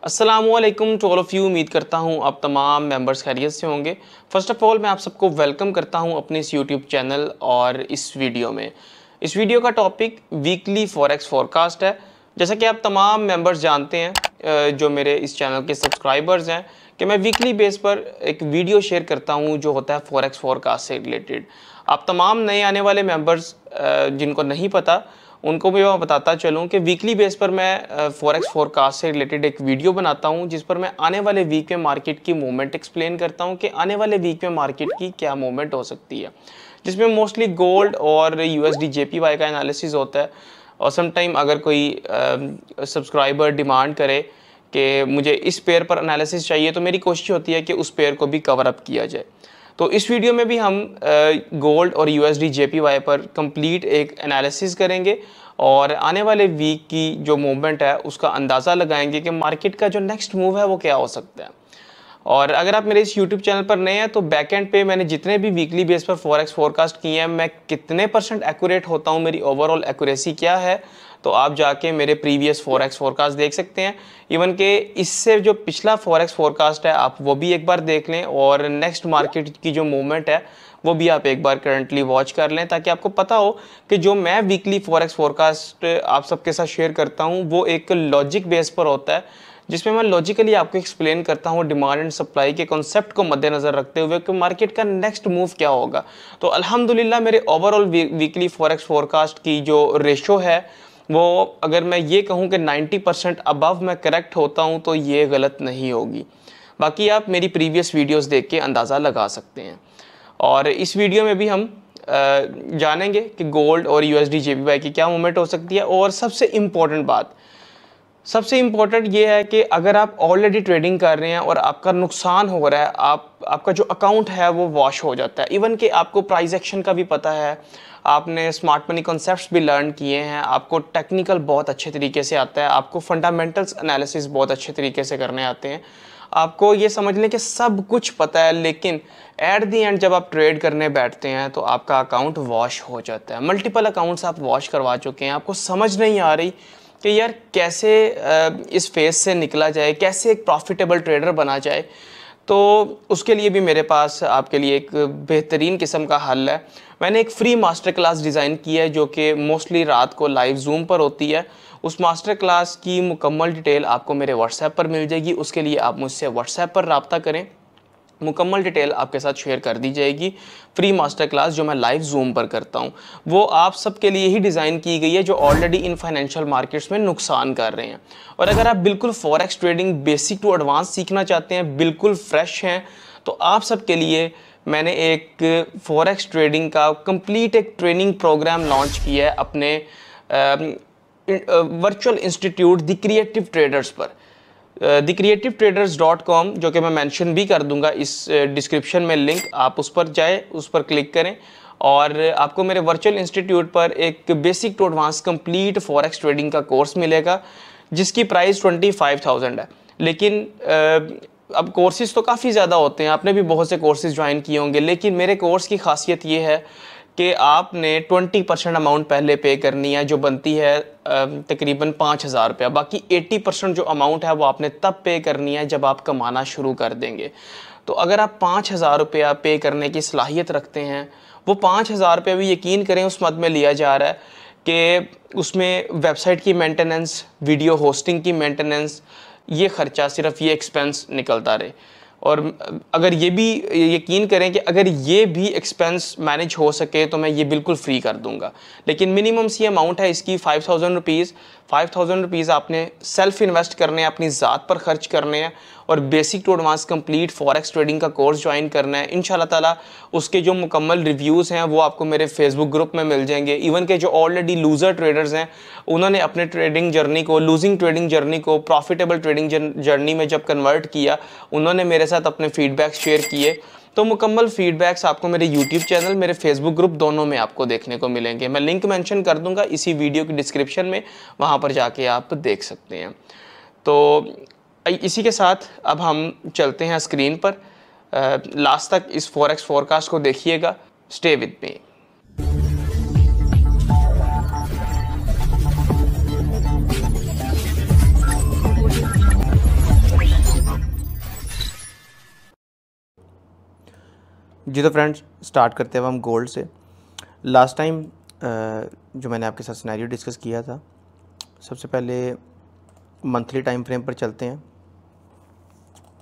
अस्सलामुअलैकुम to all of you. उम्मीद करता हूँ आप तमाम मेंबर्स खैरियत से होंगे। फ़र्स्ट ऑफ़ ऑल मैं आप सबको वेलकम करता हूँ अपने इस यूट्यूब चैनल और इस वीडियो में। इस वीडियो का टॉपिक वीकली फॉरेक्स फोरकास्ट है। जैसा कि आप तमाम मेंबर्स जानते हैं जो मेरे इस चैनल के सब्सक्राइबर्स हैं कि मैं वीकली बेस पर एक वीडियो शेयर करता हूँ जो होता है फॉरेक्स फोरकास्ट से रिलेटेड। आप तमाम नए आने वाले मेंबर्स जिनको नहीं पता उनको भी मैं बताता चलूँ कि वीकली बेस पर मैं फॉरेक्स फोरकास्ट से रिलेटेड एक वीडियो बनाता हूँ जिस पर मैं आने वाले वीक में मार्केट की मूवमेंट एक्सप्लेन करता हूँ कि आने वाले वीक में मार्केट की क्या मूवमेंट हो सकती है, जिसमें मोस्टली गोल्ड और यूएसडी जेपीवाई का एनालिसिस होता है। और समटाइम अगर कोई सब्सक्राइबर डिमांड करे कि मुझे इस पेयर पर एनालिसिस चाहिए तो मेरी कोशिश होती है कि उस पेयर को भी कवर अप किया जाए। तो इस वीडियो में भी हम गोल्ड और यूएसडी जेपीवाई पर कंप्लीट एक एनालिसिस करेंगे और आने वाले वीक की जो मूवमेंट है उसका अंदाज़ा लगाएंगे कि मार्केट का जो नेक्स्ट मूव है वो क्या हो सकता है। और अगर आप मेरे इस YouTube चैनल पर नए हैं तो बैकएंड पे मैंने जितने भी वीकली बेस पर फॉरेक्स फोरकास्ट किए हैं मैं कितने % एक्यूरेट होता हूँ, मेरी ओवरऑल एक्यूरेसी क्या है, तो आप जाके मेरे प्रीवियस फॉरेक्स फोरकास्ट देख सकते हैं। इवन के इससे जो पिछला फॉरेक्स फोरकास्ट है आप वो भी एक बार देख लें और नेक्स्ट मार्केट की जो मूवमेंट है वो भी आप एक बार करंटली वॉच कर लें, ताकि आपको पता हो कि जो मैं वीकली फॉरेक्स फोरकास्ट आप सबके साथ शेयर करता हूँ वो एक लॉजिक बेस पर होता है, जिसमें मैं लॉजिकली आपको एक्सप्लेन करता हूँ डिमांड एंड सप्लाई के कॉन्सेप्ट को मद्देनज़र रखते हुए कि मार्केट का नेक्स्ट मूव क्या होगा। तो अल्हम्दुलिल्लाह मेरे ओवरऑल वीकली फॉरेक्स फोरकास्ट की जो रेशो है वो अगर मैं ये कहूँ कि 90% अबव मैं करेक्ट होता हूँ तो ये गलत नहीं होगी। बाकी आप मेरी प्रीवियस वीडियोस देख के अंदाज़ा लगा सकते हैं। और इस वीडियो में भी हम जानेंगे कि गोल्ड और यूएसडी जेपीवाई की क्या मूवमेंट हो सकती है। और सबसे इम्पॉर्टेंट ये है कि अगर आप ऑलरेडी ट्रेडिंग कर रहे हैं और आपका नुकसान हो रहा है, आपका जो अकाउंट है वो वॉश हो जाता है। इवन कि आपको प्राइस एक्शन का भी पता है, आपने स्मार्ट मनी कॉन्सेप्ट्स भी लर्न किए हैं, आपको टेक्निकल बहुत अच्छे तरीके से आता है, आपको फंडामेंटल्स एनालिसिस बहुत अच्छे तरीके से करने आते हैं, आपको ये समझ लें कि सब कुछ पता है, लेकिन एट दी एंड जब आप ट्रेड करने बैठते हैं तो आपका अकाउंट वॉश हो जाता है। मल्टीपल अकाउंट्स आप वॉश करवा चुके हैं, आपको समझ नहीं आ रही कि यार कैसे इस फेज से निकला जाए, कैसे एक प्रॉफिटेबल ट्रेडर बना जाए। तो उसके लिए भी मेरे पास आपके लिए एक बेहतरीन किस्म का हल है। मैंने एक फ्री मास्टर क्लास डिज़ाइन की है जो कि मोस्टली रात को लाइव जूम पर होती है। उस मास्टर क्लास की मुकम्मल डिटेल आपको मेरे व्हाट्सएप पर मिल जाएगी। उसके लिए आप मुझसे व्हाट्सएप पर रब्ता करें, मुकम्मल डिटेल आपके साथ शेयर कर दी जाएगी। फ्री मास्टर क्लास जो मैं लाइव जूम पर करता हूँ वो आप सबके लिए ही डिज़ाइन की गई है जो ऑलरेडी इन फाइनेंशियल मार्केट्स में नुकसान कर रहे हैं। और अगर आप बिल्कुल forex trading basic to advance सीखना चाहते हैं, बिल्कुल फ्रेश हैं, तो आप सबके लिए मैंने एक फॉरेक्स ट्रेडिंग का कंप्लीट एक ट्रेनिंग प्रोग्राम लॉन्च किया है अपने virtual institute the creative traders पर। thecreativetraders.com जो कि मैं मेंशन भी कर दूंगा इस डिस्क्रिप्शन में लिंक, आप उस पर जाए, उस पर क्लिक करें और आपको मेरे वर्चुअल इंस्टीट्यूट पर एक basic to advance complete forex trading का कोर्स मिलेगा जिसकी प्राइस 25,000 है। लेकिन अब कोर्सेज़ तो काफ़ी ज़्यादा होते हैं, आपने भी बहुत से कोर्सेज़ ज्वाइन किए होंगे, लेकिन मेरे कोर्स की खासियत ये है कि आपने 20% अमाउंट पहले पे करनी है जो बनती है तकरीबन 5,000 रुपया। बाकी 80% जो अमाउंट है वो आपने तब पे करनी है जब आप कमाना शुरू कर देंगे। तो अगर आप 5,000 रुपया पे करने की सलाहियत रखते हैं, वो 5,000 रुपया भी यकीन करें उस मद में लिया जा रहा है कि उसमें वेबसाइट की मेंटेनेंस, वीडियो होस्टिंग की मेंटेनेंस, ये ख़र्चा, सिर्फ ये एक्सपेंस निकलता रहे। और अगर ये भी यकीन करें कि अगर ये भी एक्सपेंस मैनेज हो सके तो मैं ये बिल्कुल फ्री कर दूंगा। लेकिन मिनिमम सी अमाउंट है इसकी 5,000 रुपीज़। 5,000 रुपीज़ आपने सेल्फ इन्वेस्ट करने हैं, अपनी ज़ात पर खर्च करने हैं और basic to advance complete forex trading का कोर्स ज्वाइन करना है। इंशाल्लाह ताला उसके जो मुकम्मल रिव्यूज़ हैं वो आपको मेरे फेसबुक ग्रुप में मिल जाएंगे। इवन के जो ऑलरेडी लूज़र ट्रेडर्स हैं उन्होंने अपने ट्रेडिंग जर्नी को, लूजिंग ट्रेडिंग जर्नी को प्रॉफिटेबल ट्रेडिंग जर्नी में जब कन्वर्ट किया, उन्होंने मेरे साथ अपने फीडबैक शेयर किए। तो मुकम्मल फीडबैक्स आपको मेरे यूट्यूब चैनल, मेरे फेसबुक ग्रुप दोनों में आपको देखने को मिलेंगे। मैं लिंक मेंशन कर दूंगा इसी वीडियो की डिस्क्रिप्शन में, वहाँ पर जाके आप देख सकते हैं। तो इसी के साथ अब हम चलते हैं स्क्रीन पर। लास्ट तक इस फॉरेक्स फोरकास्ट को देखिएगा। Stay with me. जी तो फ्रेंड्स, स्टार्ट करते हैं हम गोल्ड से। लास्ट टाइम जो मैंने आपके साथ सिनेरियो डिस्कस किया था, सबसे पहले मंथली टाइम फ्रेम पर चलते हैं।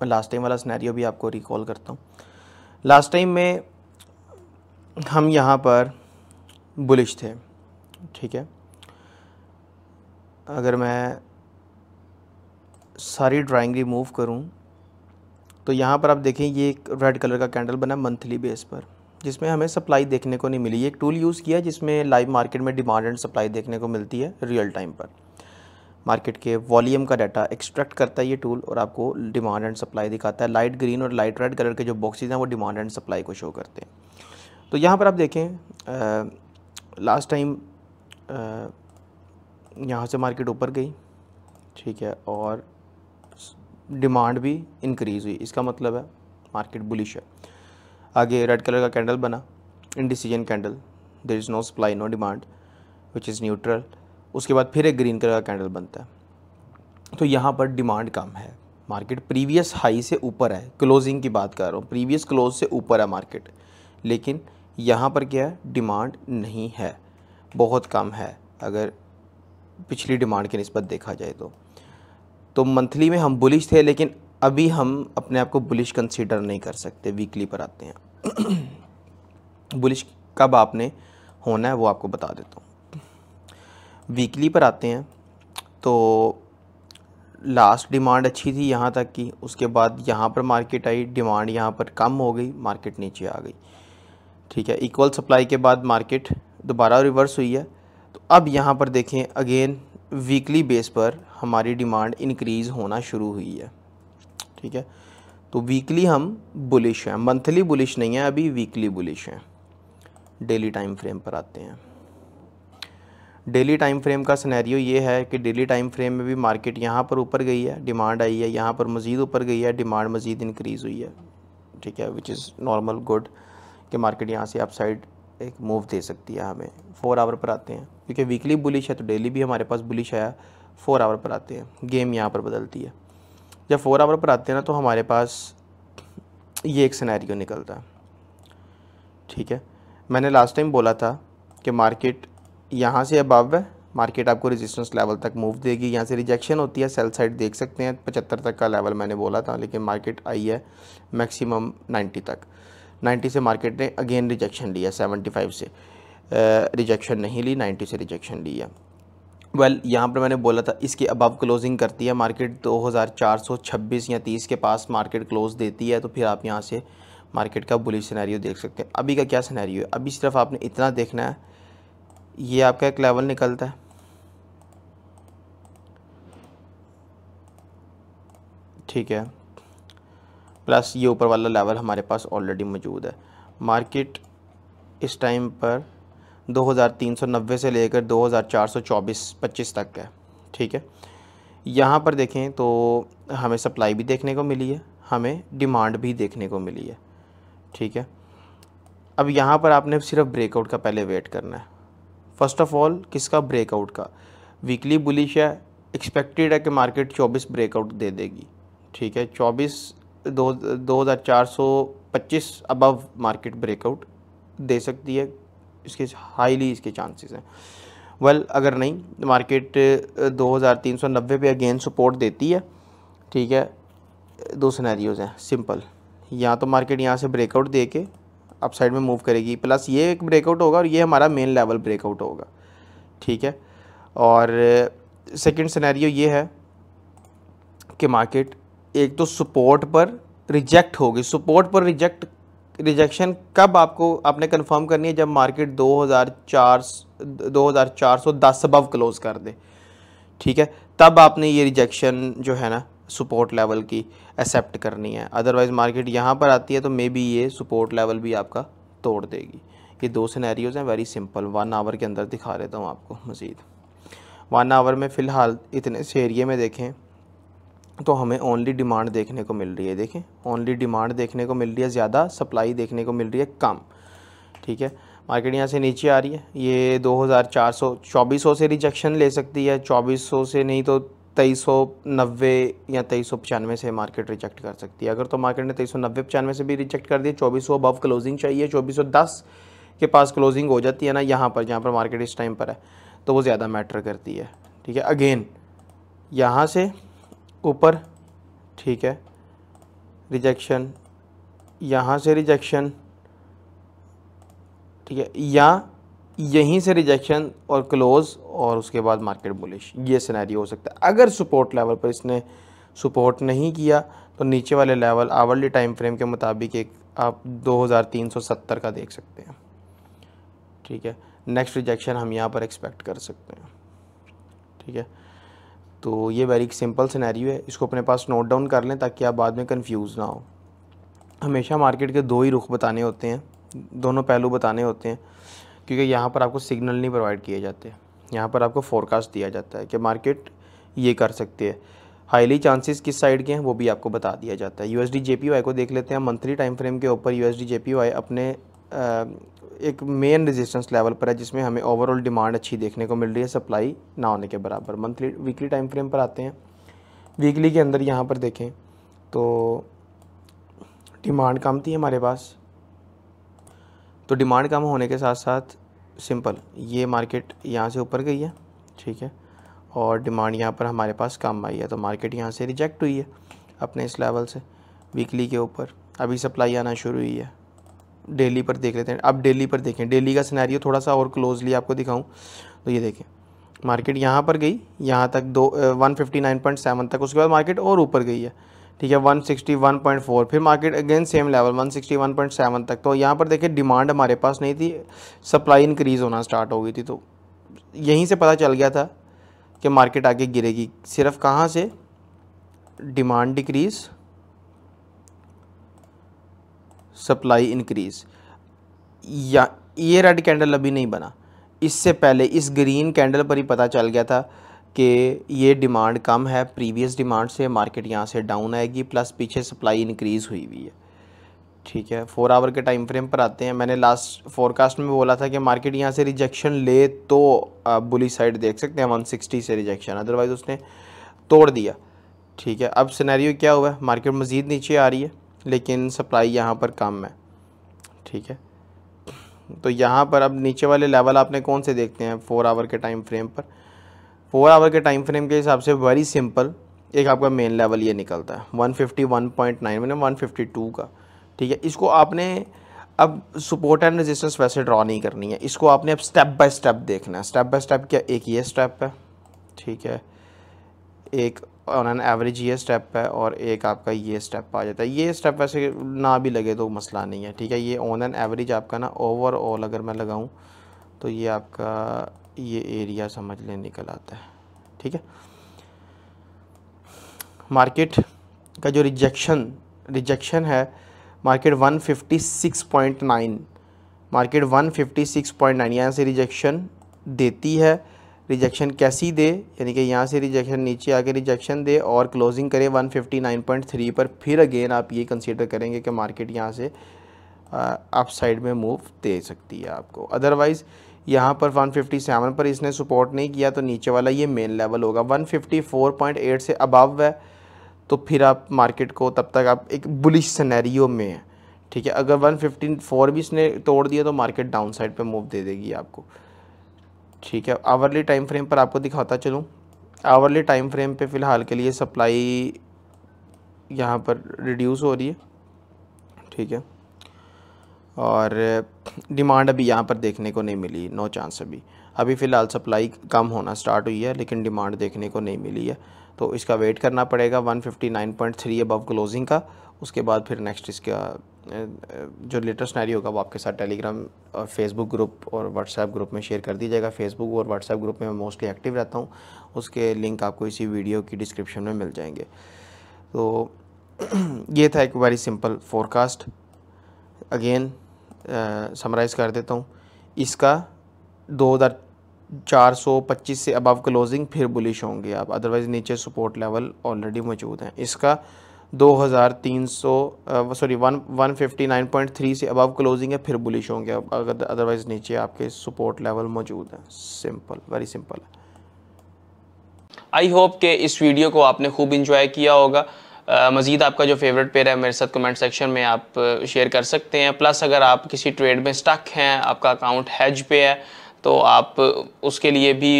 मैं लास्ट टाइम वाला सिनेरियो भी आपको रिकॉल करता हूँ। लास्ट टाइम में हम यहाँ पर बुलिश थे, ठीक है। अगर मैं सारी ड्राइंग रिमूव करूँ तो यहाँ पर आप देखें, ये एक रेड कलर का कैंडल बना मंथली बेस पर, जिसमें हमें सप्लाई देखने को नहीं मिली। ये एक टूल यूज़ किया जिसमें लाइव मार्केट में डिमांड एंड सप्लाई देखने को मिलती है रियल टाइम पर। मार्केट के वॉल्यूम का डाटा एक्सट्रैक्ट करता है ये टूल और आपको डिमांड एंड सप्लाई दिखाता है। लाइट ग्रीन और लाइट रेड कलर के जो बॉक्सेस हैं वो डिमांड एंड सप्लाई को शो करते हैं। तो यहाँ पर आप देखें, लास्ट टाइम यहाँ से मार्केट ऊपर गई, ठीक है, और डिमांड भी इंक्रीज़ हुई। इसका मतलब है मार्केट बुलिश है। आगे रेड कलर का कैंडल बना, indecision candle, there is no supply no demand which is neutral. उसके बाद फिर एक ग्रीन कलर का कैंडल बनता है। तो यहाँ पर डिमांड कम है, मार्केट प्रीवियस हाई से ऊपर है। क्लोजिंग की बात कर रहा हूँ, प्रीवियस क्लोज से ऊपर है मार्केट, लेकिन यहाँ पर क्या है, डिमांड नहीं है, बहुत कम है अगर पिछली डिमांड की निस्बत देखा जाए तो मंथली में हम बुलिश थे, लेकिन अभी हम अपने आप को बुलिश कंसीडर नहीं कर सकते। वीकली पर आते हैं। बुलिश कब आपने होना है वो आपको बता देता हूँ। वीकली पर आते हैं तो लास्ट डिमांड अच्छी थी यहाँ तक की, उसके बाद यहाँ पर मार्केट आई, डिमांड यहाँ पर कम हो गई, मार्केट नीचे आ गई, ठीक है। इक्वल सप्लाई के बाद मार्केट दोबारा रिवर्स हुई है। तो अब यहाँ पर देखें, अगेन वीकली बेस पर हमारी डिमांड इंक्रीज़ होना शुरू हुई है, ठीक है। तो वीकली हम बुलिश हैं, मंथली बुलिश नहीं है अभी, वीकली बुलिश हैं। डेली टाइम फ्रेम पर आते हैं। डेली टाइम फ्रेम का सिनेरियो ये है कि डेली टाइम फ्रेम में भी मार्केट यहाँ पर ऊपर गई है, डिमांड आई है, यहाँ पर मज़ीद ऊपर गई है, डिमांड मज़ीद इंक्रीज़ हुई है, ठीक है, विच इज़ नॉर्मल गुड कि मार्केट यहाँ से अप साइड एक मूव दे सकती है हमें। 4 आवर पर आते हैं, क्योंकि वीकली बुलिश है तो डेली भी हमारे पास बुलिश आया। 4 आवर पर आते हैं, गेम यहाँ पर बदलती है। जब 4 आवर पर आते हैं ना, तो हमारे पास ये एक सिनेरियो निकलता है, ठीक है। मैंने लास्ट टाइम बोला था कि मार्केट यहाँ से अबव है, मार्केट आपको रेजिस्टेंस लेवल तक मूव देगी। यहाँ से रिजेक्शन होती है, सेल साइड देख सकते हैं 75 तक का लेवल मैंने बोला था, लेकिन मार्केट आई है मैक्सिमम 90 तक। 90 से मार्केट ने अगेन रिजेक्शन लिया, 75 से रिजेक्शन नहीं ली, 90 से रिजेक्शन लिया। वेल यहाँ पर मैंने बोला था इसके अबव क्लोजिंग करती है मार्केट, 2426 या 30 के पास मार्केट क्लोज देती है, तो फिर आप यहाँ से मार्केट का बुलिश सिनेरियो देख सकते हैं। अभी का क्या सिनेरियो है, अभी सिर्फ आपने इतना देखना है, ये आपका एक लेवल निकलता है, ठीक है, प्लस ये ऊपर वाला लेवल हमारे पास ऑलरेडी मौजूद है। मार्केट इस टाइम पर 2390 से लेकर 2424-25 तक है, ठीक है। यहाँ पर देखें तो हमें सप्लाई भी देखने को मिली है, हमें डिमांड भी देखने को मिली है, ठीक है। अब यहाँ पर आपने सिर्फ ब्रेकआउट का पहले वेट करना है। फर्स्ट ऑफ ऑल किसका, ब्रेकआउट का। वीकली बुलिश है, एक्सपेक्टेड है कि मार्केट 24 ब्रेकआउट दे देगी, ठीक है। 24,425 अबव मार्केट ब्रेकआउट दे सकती है, इसके हाईली इसके चांसेस हैं। वेल अगर नहीं, मार्केट 2390 पे अगेन सपोर्ट देती है, ठीक है। दो सिनेरियोज़ हैं सिंपल, या तो मार्केट यहाँ से ब्रेकआउट दे के अप साइड में मूव करेगी, प्लस ये एक ब्रेकआउट होगा और ये हमारा मेन लेवल ब्रेकआउट होगा, ठीक है। और सेकंड सिनेरियो ये है कि मार्केट एक तो सपोर्ट पर रिजेक्ट होगी। सपोर्ट पर रिजेक्शन कब आपने कंफर्म करनी है, जब मार्केट 2410 अबव क्लोज कर दे, ठीक है, तब आपने ये रिजेक्शन जो है ना सपोर्ट लेवल की एक्सेप्ट करनी है। अदरवाइज़ मार्केट यहाँ पर आती है तो मे बी ये सपोर्ट लेवल भी आपका तोड़ देगी। ये दो सिनेरियोज़ हैं, वेरी सिंपल। 1 आवर के अंदर दिखा देता हूँ आपको मज़ीद। 1 आवर में फ़िलहाल इतने से एरिए में देखें तो हमें ओनली डिमांड देखने को मिल रही है। देखें, ओनली डिमांड देखने को मिल रही है, ज़्यादा सप्लाई देखने को मिल रही है कम, ठीक है। मार्केट यहाँ से नीचे आ रही है, ये 2400 2400 से रिजेक्शन ले सकती है, 2400 से नहीं तो 2390 या 2395 से मार्केट रिजेक्ट कर सकती है। अगर तो मार्केट ने 2390-95 से भी रिजेक्ट कर दिया, 2400 अबव क्लोजिंग चाहिए, 2410 के पास क्लोजिंग हो जाती है ना यहाँ पर, जहाँ पर मार्केट इस टाइम पर है, तो वो ज़्यादा मैटर करती है। ठीक है, अगेन यहाँ से ऊपर, ठीक है, रिजेक्शन, यहाँ से रिजेक्शन, ठीक है, या यहीं से रिजेक्शन और क्लोज, और उसके बाद मार्केट बुलिश, ये सिनेरियो हो सकता है। अगर सपोर्ट लेवल पर इसने सपोर्ट नहीं किया तो नीचे वाले लेवल आवरली टाइम फ्रेम के मुताबिक एक आप 2370 का देख सकते हैं। ठीक है, नेक्स्ट रिजेक्शन हम यहाँ पर एक्सपेक्ट कर सकते हैं। ठीक है, तो ये वेरी सिंपल सिनेरियो है, इसको अपने पास नोट डाउन कर लें ताकि आप बाद में कंफ्यूज ना हो। हमेशा मार्केट के दो ही रुख बताने होते हैं, दोनों पहलू बताने होते हैं, क्योंकि यहाँ पर आपको सिग्नल नहीं प्रोवाइड किए जाते, यहाँ पर आपको फोरकास्ट दिया जाता है कि मार्केट ये कर सकती है। हाईली चांसेस किस साइड के हैं वो भी आपको बता दिया जाता है। यूएसडी जेपीवाई को देख लेते हैं। मंथली टाइम फ्रेम के ऊपर यूएसडी जेपीवाई अपने एक मेन रेजिस्टेंस लेवल पर है, जिसमें हमें ओवरऑल डिमांड अच्छी देखने को मिल रही है, सप्लाई ना होने के बराबर। वीकली टाइम फ्रेम पर आते हैं। वीकली के अंदर यहाँ पर देखें तो डिमांड कम थी हमारे पास, तो डिमांड कम होने के साथ साथ सिंपल ये मार्केट यहाँ से ऊपर गई है, ठीक है, और डिमांड यहाँ पर हमारे पास कम आई है, तो मार्केट यहाँ से रिजेक्ट हुई है अपने इस लेवल से वीकली के ऊपर। अभी सप्लाई आना शुरू हुई है। डेली पर देख लेते हैं। अब डेली पर देखें, डेली का सिनेरियो थोड़ा सा और क्लोजली आपको दिखाऊं तो ये देखें, मार्केट यहाँ पर गई, यहाँ तक 159.7 तक, उसके बाद मार्केट और ऊपर गई है, ठीक है, 161.4, फिर मार्केट अगेन सेम लेवल 161.7 तक। तो यहाँ पर देखिए डिमांड हमारे पास नहीं थी, सप्लाई इंक्रीज़ होना स्टार्ट हो गई थी, तो यहीं से पता चल गया था कि मार्केट आगे गिरेगी। सिर्फ कहाँ से, डिमांड डिक्रीज़, सप्लाई इंक्रीज़। या ये रेड कैंडल अभी नहीं बना, इससे पहले इस ग्रीन कैंडल पर ही पता चल गया था कि ये डिमांड कम है प्रीवियस डिमांड से, मार्केट यहाँ से डाउन आएगी, प्लस पीछे सप्लाई इंक्रीज़ हुई हुई है। ठीक है, 4 आवर के टाइम फ्रेम पर आते हैं। मैंने लास्ट फोरकास्ट में बोला था कि मार्केट यहाँ से रिजेक्शन ले तो बुली साइड देख सकते हैं 160 से रिजेक्शन, अदरवाइज़ उसने तोड़ दिया। ठीक है, अब सिनेरियो क्या हुआ है, मार्केट मज़ीद नीचे आ रही है लेकिन सप्लाई यहाँ पर कम है। ठीक है, तो यहाँ पर अब नीचे वाले लेवल आपने कौन से देखते हैं 4 आवर के टाइम फ्रेम पर। 4 आवर के टाइम फ्रेम के हिसाब से वेरी सिंपल, एक आपका मेन लेवल ये निकलता है 151.9 मैंने 152 का। ठीक है, इसको आपने अब सपोर्ट एंड रेजिस्टेंस वैसे ड्रॉ नहीं करनी है, इसको आपने अब स्टेप बाय स्टेप देखना है। स्टेप बाय स्टेप क्या, एक ये स्टेप है, ठीक है, एक ऑन एन एवरेज ये स्टेप है, और एक आपका ये स्टेप आ जाता है। ये स्टेप वैसे ना भी लगे तो मसला नहीं है। ठीक है, ये ऑन एन एवरेज आपका ना ओवरऑल अगर मैं लगाऊं तो ये आपका ये एरिया समझ लें निकल आता है। ठीक है, मार्केट का जो रिजेक्शन है, मार्केट 156.9, मार्केट 156.9 यहाँ से रिजेक्शन देती है। रिजेक्शन कैसी दे, यानी कि यहाँ से रिजेक्शन नीचे आके रिजेक्शन दे और क्लोजिंग करे 159.3 पर, फिर अगेन आप ये कंसीडर करेंगे कि मार्केट यहाँ से अप साइड में मूव दे सकती है आपको। अदरवाइज़ यहाँ पर 157 पर इसने सपोर्ट नहीं किया तो नीचे वाला ये मेन लेवल होगा 154.8 से अबव है, तो फिर आप मार्केट को तब तक आप एक बुलिश सिनेरियो में है। ठीक है, अगर 154 भी इसने तोड़ दिया तो मार्केट डाउन साइड पे मूव दे देगी आपको। ठीक है, आवरली टाइम फ्रेम पर आपको दिखाता चलूँ। आवरली टाइम फ्रेम पे फ़िलहाल के लिए सप्लाई यहाँ पर रिड्यूस हो रही है, ठीक है, और डिमांड अभी यहाँ पर देखने को नहीं मिली, नो चांस। अभी फ़िलहाल सप्लाई कम होना स्टार्ट हुई है लेकिन डिमांड देखने को नहीं मिली है, तो इसका वेट करना पड़ेगा 159.3 अबव क्लोजिंग का। उसके बाद फिर नेक्स्ट इसका जो लेटेस्ट सिनेरियो होगा वो आपके साथ टेलीग्राम और फेसबुक ग्रुप और व्हाट्सएप ग्रुप में शेयर कर दी जाएगा। फेसबुक और व्हाट्सएप ग्रुप में मैं मोस्टली एक्टिव रहता हूँ, उसके लिंक आपको इसी वीडियो की डिस्क्रिप्शन में मिल जाएंगे। तो ये था एक very simple forecast. Again summarise कर देता हूँ, इसका 2425 से अबव क्लोजिंग फिर बुलिश होंगे आप, अदरवाइज़ नीचे सपोर्ट लेवल ऑलरेडी मौजूद हैं। इसका 159.3 से अबव क्लोजिंग है फिर बुलिश होंगे आप, अगर अदरवाइज़ नीचे आपके सपोर्ट लेवल मौजूद हैं। सिंपल, वेरी सिंपल है। आई होप कि इस वीडियो को आपने खूब इंजॉय किया होगा। मज़ीद आपका जो फेवरेट पेयर है मेरे साथ कमेंट सेक्शन में आप शेयर कर सकते हैं। प्लस अगर आप किसी ट्रेड में स्टक हैं, आपका अकाउंट हैज पे है, तो आप उसके लिए भी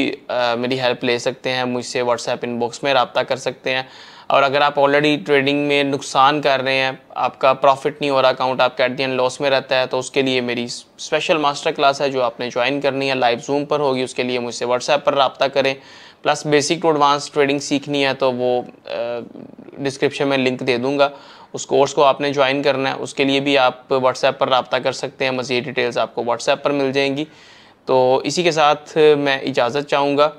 मेरी हेल्प ले सकते हैं, मुझसे व्हाट्सएप इनबॉक्स में रब्ता कर सकते हैं। और अगर आप ऑलरेडी ट्रेडिंग में नुकसान कर रहे हैं, आपका प्रॉफिट नहीं हो रहा, अकाउंट आपका एट द एंड लॉस में रहता है, तो उसके लिए मेरी स्पेशल मास्टर क्लास है जो आपने ज्वाइन करनी है, लाइव जूम पर होगी। उसके लिए मुझसे व्हाट्सएप पर रब्ता करें। Plus basic to advance trading सीखनी है तो वो डिस्क्रिप्शन में लिंक दे दूँगा, उस कोर्स को आपने ज्वाइन करना है। उसके लिए भी आप व्हाट्सएप पर रब्ता कर सकते हैं, मज़ीद डिटेल्स आपको व्हाट्सएप पर मिल जाएंगी। तो इसी के साथ मैं इजाज़त चाहूँगा।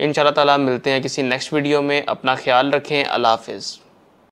इंशाअल्लाह ताला मिलते हैं किसी नेक्स्ट वीडियो में। अपना ख्याल रखें। अल्लाह हाफ़िज़।